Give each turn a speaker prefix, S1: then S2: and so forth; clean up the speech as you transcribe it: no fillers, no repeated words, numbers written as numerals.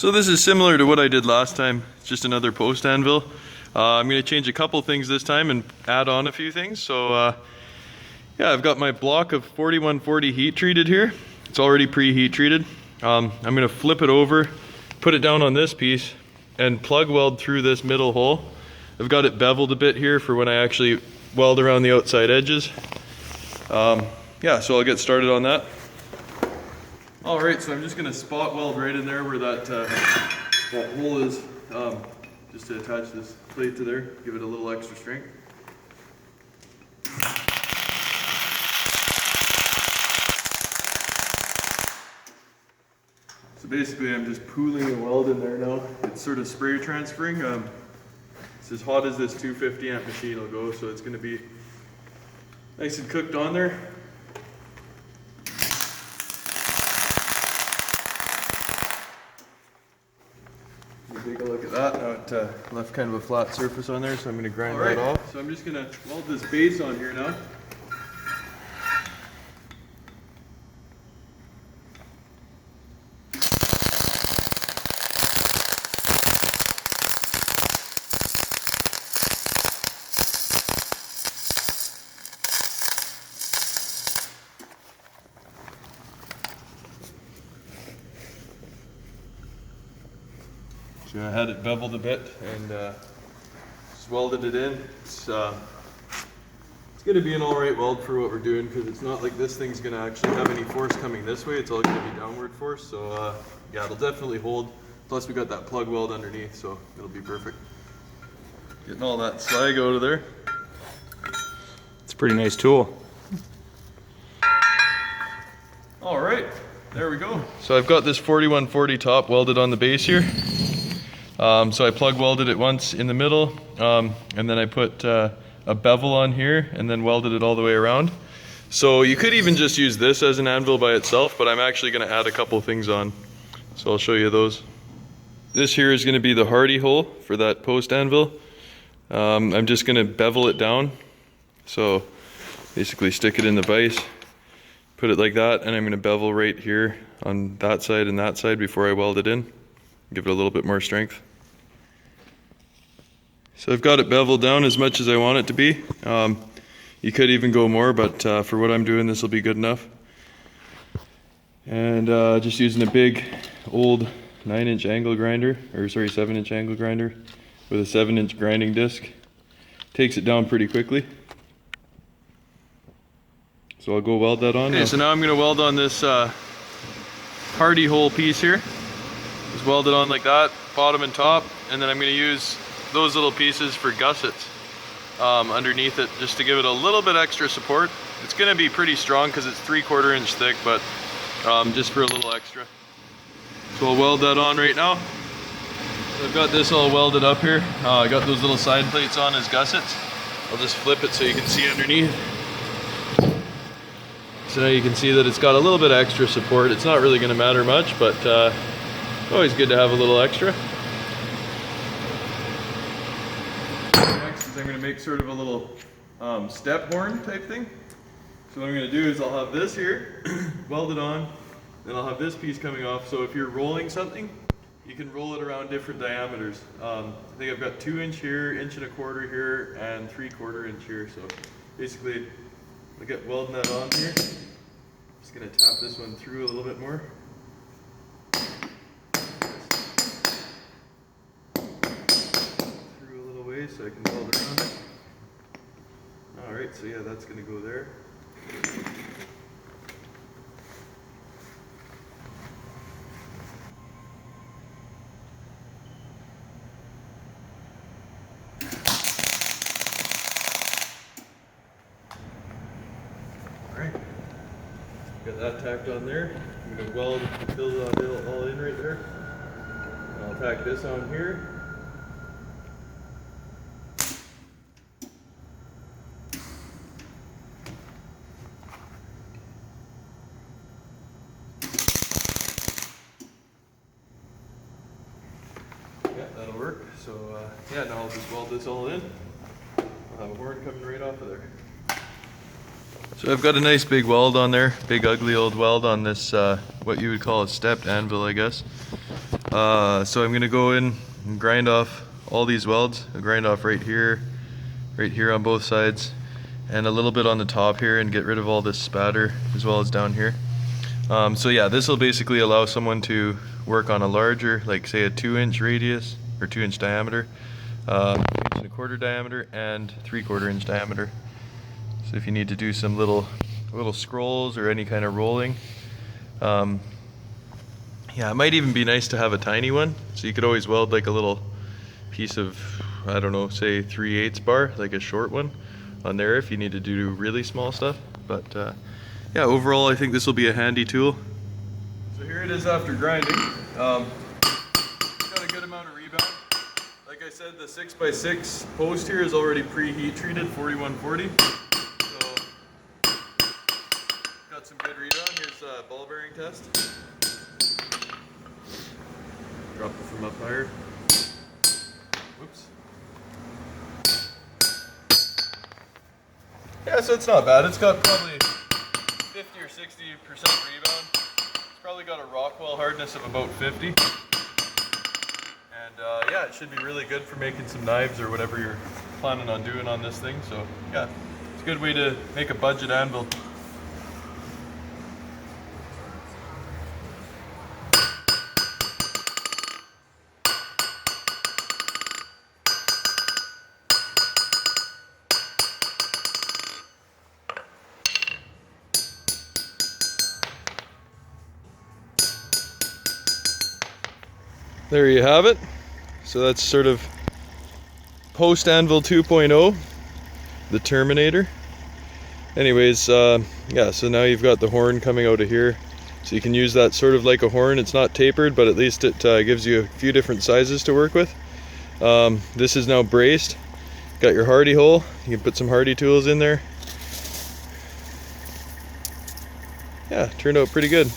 S1: So this is similar to what I did last time. It's just another post anvil. I'm going to change a couple things this time and add on a few things. So yeah, I've got my block of 4140 heat treated here. It's already pre-heat treated. I'm going to flip it over, put it down on this piece, and plug weld through this middle hole. I've got it beveled a bit here for when I actually weld around the outside edges. Yeah, so I'll get started on that. Alright, so I'm just going to spot weld right in there where that hole is, just to attach this plate to there, give it a little extra strength. So basically I'm just pooling the weld in there now. It's sort of spray transferring. It's as hot as this 250 amp machine will go, so it's going to be nice and cooked on there. Take a look at that. Now it left kind of a flat surface on there, so I'm going to grind that off. So I'm just going to weld this base on here now. So I had it beveled a bit and just welded it in. It's going to be an alright weld for what we're doing, because it's not like this thing's going to actually have any force coming this way. It's all going to be downward force. So yeah, it'll definitely hold. Plus we got that plug weld underneath, so it'll be perfect. Getting all that slag out of there.
S2: It's a pretty nice tool.
S1: Alright, there we go. So I've got this 4140 top welded on the base here. So I plug welded it once in the middle, and then I put a bevel on here and then welded it all the way around. So you could even just use this as an anvil by itself, but I'm actually going to add a couple things on. So I'll show you those. This here is going to be the hardy hole for that post anvil. I'm just going to bevel it down. So basically stick it in the vise, put it like that, and I'm going to bevel right here on that side and that side before I weld it in. Give it a little bit more strength. So I've got it beveled down as much as I want it to be. You could even go more, but for what I'm doing, this will be good enough. And just using a big old 9-inch angle grinder, or sorry, 7-inch angle grinder with a 7-inch grinding disc. Takes it down pretty quickly. So I'll go weld that on. Okay, so now I'm going to weld on this hardy hole piece here. Just weld it on like that, bottom and top, and then I'm going to use those little pieces for gussets underneath it, just to give it a little bit extra support. It's going to be pretty strong because it's 3/4 inch thick, but just for a little extra. So I'll weld that on right now. So I've got this all welded up here. I got those little side plates on as gussets. I'll just flip it so you can see underneath. So now you can see that it's got a little bit of extra support. It's not really going to matter much, but always good to have a little extra. Next is I'm going to make sort of a little step horn type thing. So what I'm going to do is I'll have this here welded on, then I'll have this piece coming off. So if you're rolling something, you can roll it around different diameters. I think I've got 2-inch here, 1.25 inch here, and 3/4 inch here. So basically, I'll get welding that on here. Just going to tap this one through a little bit more. So I can weld around it. Alright, so yeah, that's going to go there. Alright, got that tacked on there. I'm going to weld and fill it all in right there. And I'll tack this on here. Yeah, that'll work. So yeah, now I'll just weld this all in. I'll have a horn coming right off of there. So I've got a nice big weld on there, big ugly old weld on this, what you would call a stepped anvil, I guess. So I'm gonna go in and grind off all these welds. I'll grind off right here on both sides, and a little bit on the top here, and get rid of all this spatter as well as down here. So yeah, this will basically allow someone to work on a larger, like say a 2-inch radius or 2-inch diameter, 2 1/4 diameter, and 3/4 inch diameter. So if you need to do some little scrolls or any kind of rolling, yeah, it might even be nice to have a tiny one. So you could always weld like a little piece of, I don't know, say 3/8 bar, like a short one on there if you need to do really small stuff. But yeah, overall I think this will be a handy tool. So here it is after grinding. Got a good amount of rebound. Like I said, the 6x6 post here is already pre-heat treated, 4140. So got some good rebound. Here's a ball bearing test. Drop it from up higher. Whoops. Yeah, so it's not bad. It's got probably 50 or 60% rebound. It's probably got a Rockwell hardness of about 50. And yeah, it should be really good for making some knives or whatever you're planning on doing on this thing. So yeah, it's a good way to make a budget anvil. There you have it. So that's sort of post Anvil 2.0, the Terminator. Anyways, yeah, so now you've got the horn coming out of here. So you can use that sort of like a horn. It's not tapered, but at least it gives you a few different sizes to work with. This is now braced. Got your hardy hole. You can put some hardy tools in there. Yeah, turned out pretty good.